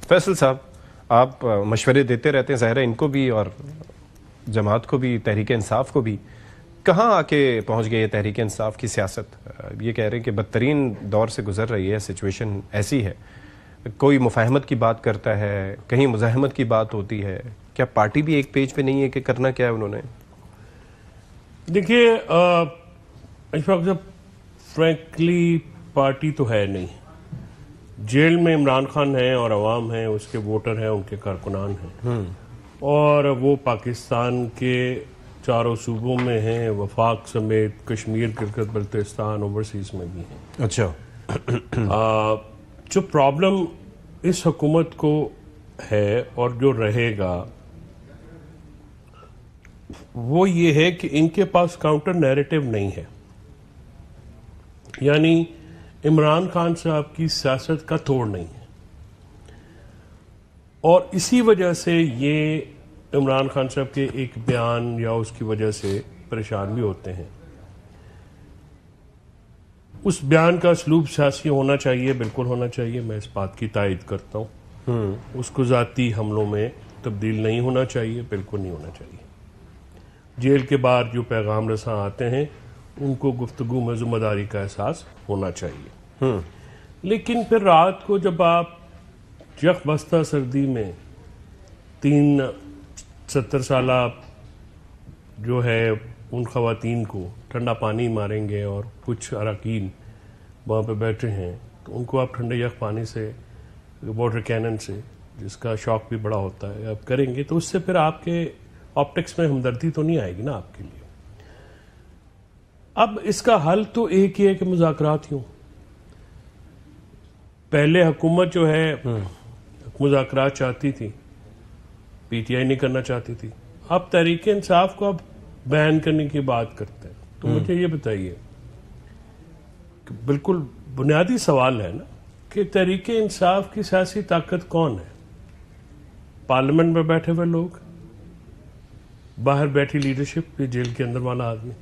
फैसल साहब, आप मशवरे देते रहते हैं, ज़ाहिर है इनको भी और जमात को भी, तहरीक इंसाफ को भी। कहाँ आके पहुँच गई है तहरीक इंसाफ की सियासत? ये कह रहे हैं कि बदतरीन दौर से गुजर रही है, सिचुएशन ऐसी है, कोई मुफाहमत की बात करता है, कहीं मुजाहमत की बात होती है। क्या पार्टी भी एक पेज पे नहीं है कि करना क्या है उन्होंने? देखिए इशफाक साहब, फ्रैंकली पार्टी तो है नहीं। जेल में इमरान खान है और अवाम है, उसके वोटर हैं, उनके कारकुनान हैं, और वो पाकिस्तान के चारों सूबों में हैं, वफाक समेत कश्मीर, गिलगित बल्तिस्तान, ओवरसीज में भी हैं। अच्छा। जो प्रॉब्लम इस हुकूमत को है और जो रहेगा वो ये है कि इनके पास काउंटर नैरेटिव नहीं है। यानी इमरान खान साहब की सियासत का तोड़ नहीं है, और इसी वजह से ये इमरान खान साहब के एक बयान या उसकी वजह से परेशान भी होते हैं। उस बयान का असलूब सियासी होना चाहिए, बिल्कुल होना चाहिए, मैं इस बात की तायद करता हूं। उसको जाती हमलों में तब्दील नहीं होना चाहिए, बिल्कुल नहीं होना चाहिए। जेल के बाहर जो पैगाम रसां आते हैं उनको गुफ्तगू में जिम्मेदारी का एहसास होना चाहिए। लेकिन फिर रात को जब आप यख बस्ता सर्दी में 70 साल जो है उन खवातीन को ठंडा पानी मारेंगे और कुछ अरकान वहाँ पे बैठे हैं, तो उनको आप ठंडे यख पानी से, वाटर कैनन से, जिसका शौक भी बड़ा होता है, आप करेंगे, तो उससे फिर आपके ऑप्टिक्स में हमदर्दी तो नहीं आएगी ना आपके लिए। अब इसका हल तो एक ही है कि मुज़ाकरात हों। पहले हुकूमत जो है मुज़ाकरात चाहती थी, पीटीआई नहीं करना चाहती थी। अब तहरीक इंसाफ को अब बैन करने की बात करते हैं। तो मुझे ये बताइए, बिल्कुल बुनियादी सवाल है ना कि तहरीक इंसाफ की सियासी ताकत कौन है? पार्लियामेंट में बैठे हुए लोग, बाहर बैठी लीडरशिप, जेल के अंदर वाला आदमी?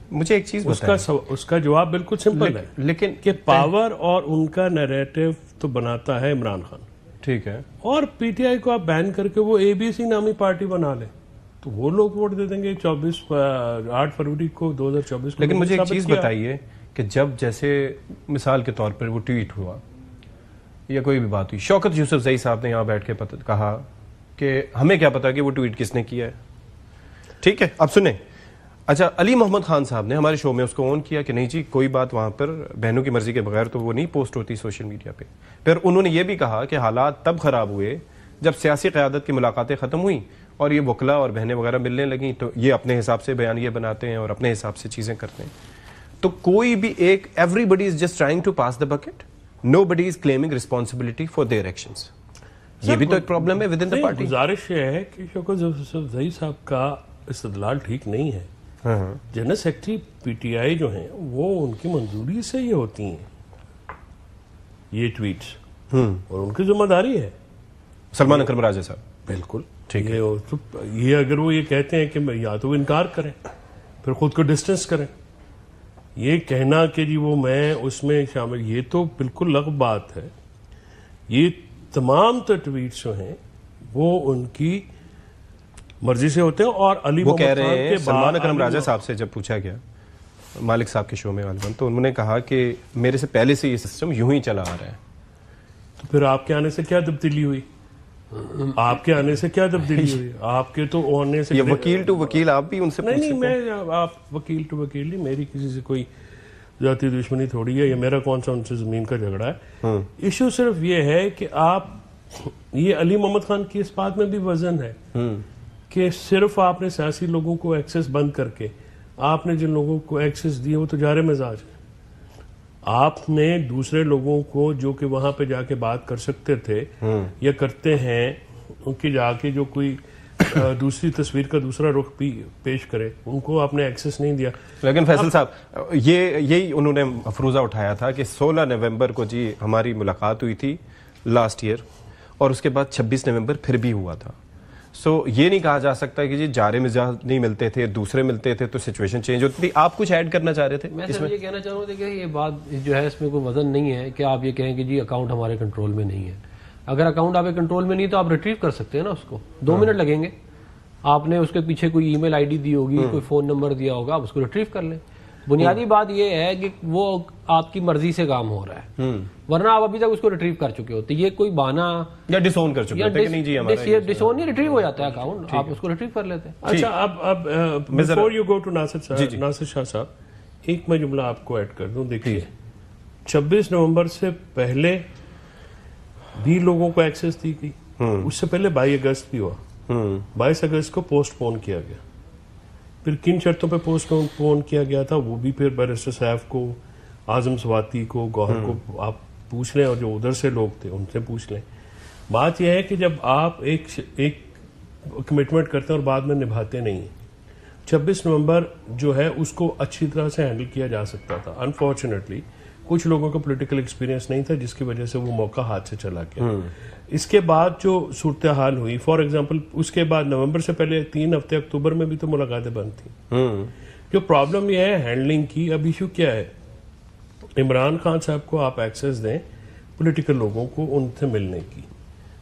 मुझे एक चीज उसका जवाब बिल्कुल सिंपल है, लेकिन कि पावर और उनका नैरेटिव तो बनाता है इमरान खान, ठीक है, और पीटीआई को आप बैन करके वो एबीसी नामी पार्टी बना ले तो वो लोग वोट दे देंगे 8 फरवरी को 2024 को। लेकिन मुझे एक चीज बताइए कि जब जैसे मिसाल के तौर पर वो ट्वीट हुआ या कोई भी बात हुई, शौकत यूसुफजई साहब ने यहाँ बैठ के कहा कि हमें क्या पता कि वो ट्वीट किसने किया है। ठीक है, अब सुने। अच्छा, अली मोहम्मद खान साहब ने हमारे शो में उसको ऑन किया कि नहीं जी, कोई बात वहां पर बहनों की मर्जी के बगैर तो वो नहीं पोस्ट होती सोशल मीडिया पे। फिर उन्होंने ये भी कहा कि हालात तब खराब हुए जब सियासी क़यादत की मुलाकातें खत्म हुई और ये वकला और बहनें वगैरह मिलने लगी, तो ये अपने हिसाब से बयानिए बनाते हैं और अपने हिसाब से चीजें करते हैं। तो कोई भी एक, everybody is just trying to pass the bucket, nobody is claiming responsibility for their actions. ये भी तो एक प्रॉब्लम है विद इन द पार्टी। गुजारिश ये है कि शौकत यूसुफजई साहब का इस्तदलाल ठीक नहीं है। जनरल सेक्रेटरी पीटीआई जो हैं वो उनकी मंजूरी से ये होती हैं ये ट्वीट्स, और उनकी जिम्मेदारी है। सलमान अकरम राजा साहब, बिल्कुल ठीक है। ये अगर वो ये कहते हैं कि या तो वो इनकार करें, फिर खुद को डिस्टेंस करें। ये कहना कि जी वो मैं उसमें शामिल, ये तो बिल्कुल लग बात है। ये तमाम तो ट्वीट्स जो हैं वो उनकी मर्जी से होते हैं। और अली वो कह रहे हैं, सलमान अकरम राजा साहब से जब पूछा गया मालिक साहब के शो में वालबन, तो उन्होंने कहा कि मेरे से पहले से ये सिस्टम यूं ही चला आ रहा है। तो फिर आपके आने से क्या तब्दीली हुई? आपके आने से क्या तब्दीली हुई? आपके तो आने से, ये वकील टू वकील, आप भी उनसे नहीं, मैं, आप वकील टू वकील नहीं, मेरी किसी से कोई जाती दुश्मनी थोड़ी है, ये मेरा कौन सा उनसे जमीन का झगड़ा है। इशू सिर्फ ये है कि आप, ये अली मोहम्मद खान की इस बात में भी वजन है कि सिर्फ आपने सियासी लोगों को एक्सेस बंद करके आपने जिन लोगों को एक्सेस दिए वो तो जारे मिजाज है। आपने दूसरे लोगों को जो कि वहां पे जाके बात कर सकते थे या करते हैं, उनकी जाके जो कोई दूसरी तस्वीर का दूसरा रुख भी पेश करे, उनको आपने एक्सेस नहीं दिया। लेकिन फैसल साहब, यही उन्होंने अफरूजा उठाया था कि 16 नवंबर को जी हमारी मुलाकात हुई थी लास्ट ईयर, और उसके बाद 26 नवंबर फिर भी हुआ था। सो ये नहीं कहा जा सकता कि जी जारे मिजाज नहीं मिलते थे, दूसरे मिलते थे तो सिचुएशन चेंज होती थी। आप कुछ ऐड करना चाह रहे थे? मैं सिर्फ ये कहना चाह रहा हूँ कि ये बात जो है इसमें कोई वजन नहीं है कि आप ये कहें कि जी अकाउंट हमारे कंट्रोल में नहीं है। अगर अकाउंट आपके कंट्रोल में नहीं तो आप रिट्रीव कर सकते हैं ना उसको, 2 मिनट लगेंगे। आपने उसके पीछे कोई ईमेल आईडी दी होगी, कोई फोन नंबर दिया होगा, आप उसको रिट्रीव कर लें। बुनियादी बात यह है कि वो आपकी मर्जी से काम हो रहा है, वरना आप अभी तक उसको रिट्रीव कर चुके होते। ये कोई बहाना या डिसोन कर चुके होते कि नहीं जी हमारा डिसोन नहीं, रिट्रीव हो जाता है अकाउंट, आप उसको रिट्रीव कर लेते हैं। अच्छा, अब before you go to Nasir Shah साहब, एक मैं जुमला आपको ऐड कर दूं। देखिए, 26 नवंबर से पहले भी लोगों को एक्सेस दी गई, उससे पहले 22 अगस्त भी हुआ। 22 अगस्त को पोस्टपोन किया गया, फिर किन शर्तों पे पोस्टपोन किया गया था वो भी फिर बैरिस्टर साहब को, आजम स्वाति को, गौहर को आप पूछ लें, और जो उधर से लोग थे उनसे पूछ लें। बात यह है कि जब आप एक कमिटमेंट करते हैं और बाद में निभाते नहीं हैं, 26 नवंबर जो है उसको अच्छी तरह से हैंडल किया जा सकता था। अनफॉर्चुनेटली कुछ लोगों को पॉलिटिकल एक्सपीरियंस नहीं था, जिसकी वजह से वो मौका हाथ से चला गया। इसके बाद जो सूरत हाल हुई, फॉर एग्जांपल, उसके बाद नवंबर से पहले 3 हफ्ते अक्टूबर में भी तो मुलाकातें बंद थी। जो प्रॉब्लम यह है हैंडलिंग की, अब इशू क्या है, इमरान खान साहब को आप एक्सेस दें पॉलिटिकल लोगों को उनसे मिलने की,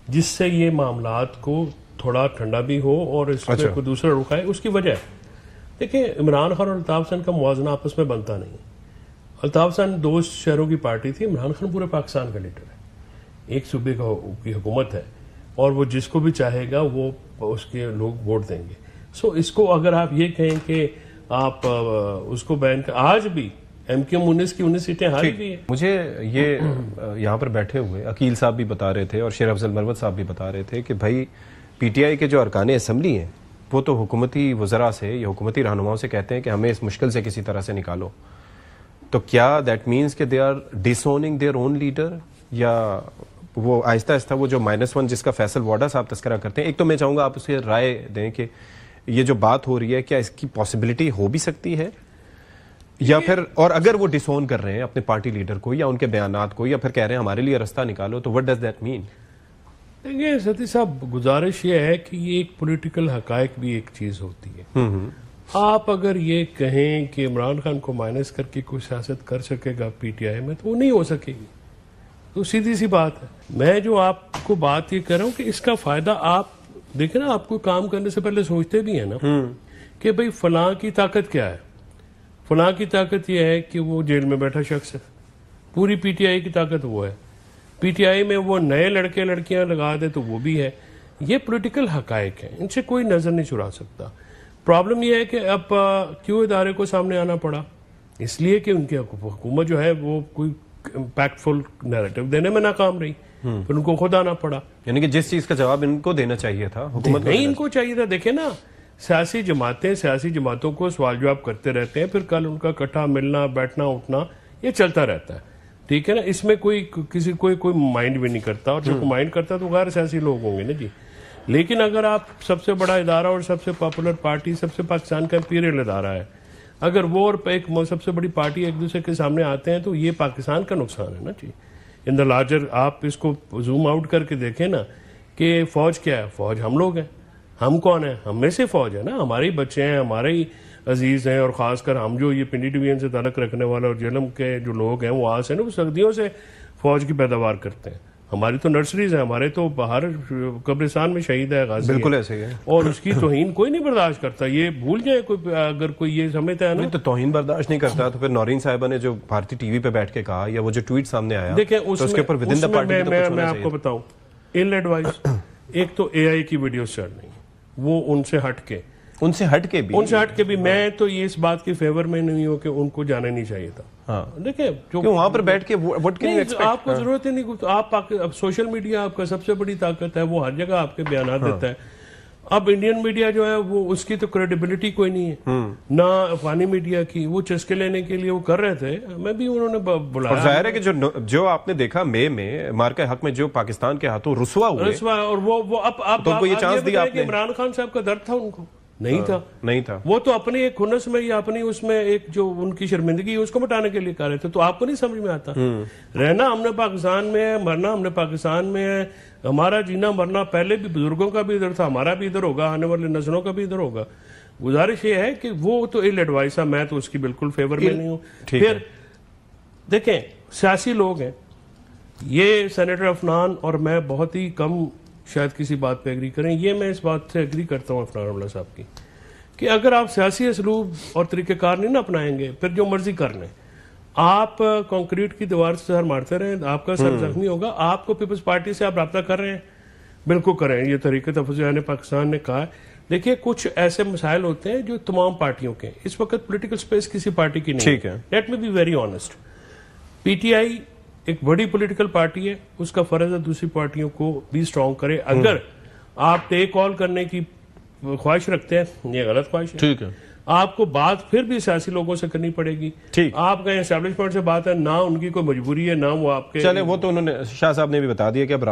जिससे ये मामलात को थोड़ा ठंडा भी हो और इसमें कोई दूसरा रुख आए। उसकी वजह देखिए, इमरान खान और अल्ताफ हुसैन का मुवाजना आपस में बनता नहीं। अल्ताफ हुसैन 2 शहरों की पार्टी थी, इमरान खान पूरे पाकिस्तान का लीडर है, एक सूबे की हुकूमत है, और वो जिसको भी चाहेगा वो उसके लोग वोट देंगे। सो इसको अगर आप ये कहें कि आप उसको बैन कर, आज भी MKM 19 की 19 सीटें हारी भी है। मुझे ये यहाँ पर बैठे हुए अकील साहब भी बता रहे थे और शेर अफजल मरवत साहब भी बता रहे थे कि भाई PTI के जो अरकान असम्बली हैं वो तो हुकूमती वज़रा से या हुकूमती रहनुमाओं से कहते हैं कि हमें इस मुश्किल से किसी तरह से निकालो। तो क्या दैट मीन्स कि they are disowning their own leader, या वो आहिस्ता आहिस्ता वो जो -1 जिसका फैसल वाडा साहब तस्करा करते हैं। एक तो मैं चाहूंगा आप उसकी राय दें कि ये जो बात हो रही है क्या इसकी पॉसिबिलिटी हो भी सकती है, या फिर, और अगर वो डिसोन कर रहे हैं अपने पार्टी लीडर को या उनके बयानात को, या फिर कह रहे हैं हमारे लिए रास्ता निकालो, तो व्हाट डज दैट मीन? देखिए सती साहब, गुजारिश ये है कि ये एक पॉलिटिकल हकायक भी एक चीज होती है। आप अगर ये कहें कि इमरान खान को माइनस करके कोई सियासत कर सकेगा PTI में, तो वो नहीं हो सकेगी। तो सीधी सी बात है। मैं जो आपको बात ये कर रहा हूँ कि इसका फायदा आप देखें ना, आपको काम करने से पहले सोचते भी है ना कि भाई फलां की ताकत क्या है। फलां की ताकत यह है कि वो जेल में बैठा शख्स है, पूरी PTI की ताकत वो है। PTI में वो नए लड़के लड़कियां लगा दे तो वो भी है। ये पॉलिटिकल हकायक है, इनसे कोई नजर नहीं चुरा सकता। प्रॉब्लम यह है कि अब क्यों इदारे को सामने आना पड़ा, इसलिए कि उनकी हुकूमत जो है वो कोई इम्पैक्टफुल नैरेटिव देने में नाकाम रही, फिर उनको खुद आना पड़ा। यानी कि जिस चीज का जवाब इनको देना चाहिए था, हुकूमत नहीं इनको चाहिए था। देखे ना, सियासी जमातों को सवाल जवाब करते रहते हैं, फिर कल उनका इकट्ठा मिलना, बैठना, उठना, ये चलता रहता है। ठीक है ना, इसमें कोई माइंड भी नहीं करता, और जब माइंड करता तो गैर सियासी लोग होंगे ना जी। लेकिन अगर आप सबसे बड़ा इदारा और सबसे पॉपुलर पार्टी, सबसे पाकिस्तान का इंपीरियल इदारा है, अगर वो और एक सबसे बड़ी पार्टी एक दूसरे के सामने आते हैं, तो ये पाकिस्तान का नुकसान है ना जी। इन द लार्जर आप इसको जूम आउट करके देखें ना कि फौज क्या है। फौज हम लोग हैं। हम कौन है? हम में से फौज है ना, हमारे ही बच्चे हैं, हमारे ही अजीज हैं, और खासकर हम जो ये पिंडी डिवीजन से ताल्लुक रखने वाले और जेलम के जो लोग हैं वो आज से ना वो सदियों से फौज की पैदावार करते हैं। हमारी तो नर्सरीज है, हमारे तो बाहर कब्रिस्तान में शहीद है, गाजी बिल्कुल है। ऐसे ही है। और उसकी तौहीन कोई नहीं बर्दाश्त करता। ये भूल जाए कोई, अगर कोई ये समझता है ना, तो तौहीन बर्दाश्त नहीं करता, तो फिर नौरीन साहिबा ने जो भारतीय टीवी पे बैठ के कहा, या वो जो ट्वीट सामने आया, देखिए तो उसके ऊपर विद इन द पार्टी मैं आपको बताऊं, इल एडवाइस, एक तो AI की वीडियो चल रही है, वो उनसे हट के भी मैं तो ये इस बात के फेवर में नहीं हूं कि उनको जाना नहीं चाहिए था। हाँ। देखिए जो वहां पर बैठ के व्हाट कैन यू एक्सपेक्ट, आपको जरूरत ही नहीं। आप सोशल मीडिया आपका सबसे बड़ी ताकत है, वो हर जगह आपके बयान देता है। अब इंडियन मीडिया जो है वो उसकी तो क्रेडिबिलिटी कोई नहीं है ना, अफगानी मीडिया की। वो चस्के लेने के लिए वो कर रहे थे, मैं भी उन्होंने बुलाया। और जाहिर है कि जो आपने देखा मई में मार्के हक में जो पाकिस्तान के हाथों रुसवा हुए, और वो अब तो उनको ये चांस दिया आपने। इमरान खान साहब का दर्द था उनको नहीं था। वो तो अपनी एक खुन्नस में या अपनी उसमें एक जो उनकी शर्मिंदगी है उसको मिटाने के लिए कर रहे थे। तो आपको नहीं समझ में आता, रहना हमने पाकिस्तान में है, मरना हमने पाकिस्तान में है। हमारा जीना मरना पहले भी बुजुर्गों का भी इधर था, हमारा भी इधर होगा, आने वाली नस्लों का भी इधर होगा। गुजारिश ये है कि वो तो इल एडवाइस है, मैं तो उसकी बिल्कुल फेवर में नहीं हूं। फिर देखें, सियासी लोग हैं, ये सेनेटर अफनान और मैं बहुत ही कम शायद किसी बात पे एग्री करें, ये मैं इस बात से एग्री करता हूँ अफनान अब्दुल्ला साहब की कि अगर आप सियासी असलूब और तरीक़ेकार नहीं ना अपनाएंगे फिर जो मर्जी कर लें, आप कंक्रीट की दीवार से सर मारते रहें, आपका सर जख्मी होगा। आपको पीपल्स पार्टी से आप रब्ता कर रहे हैं, बिल्कुल करें, ये तरीके तफज़ पाकिस्तान ने कहा है। देखिए कुछ ऐसे मसाइल होते हैं जो तमाम पार्टियों के, इस वक्त पॉलिटिकल स्पेस किसी पार्टी की नहीं है। Let me be very honest, PTI एक बड़ी पॉलिटिकल पार्टी है, उसका फर्ज है दूसरी पार्टियों को भी स्ट्रॉन्ग करे। अगर आप टेक कॉल करने की ख्वाहिश रखते हैं, ये गलत ख्वाहिश है। ठीक है, आपको बात फिर भी सियासी लोगों से करनी पड़ेगी। ठीक, आप कहीं एस्टैब्लिशमेंट से बात है ना, उनकी कोई मजबूरी है ना वो आपके। चले वो तो उन्होंने शाह साहब ने भी बता दिया कि अब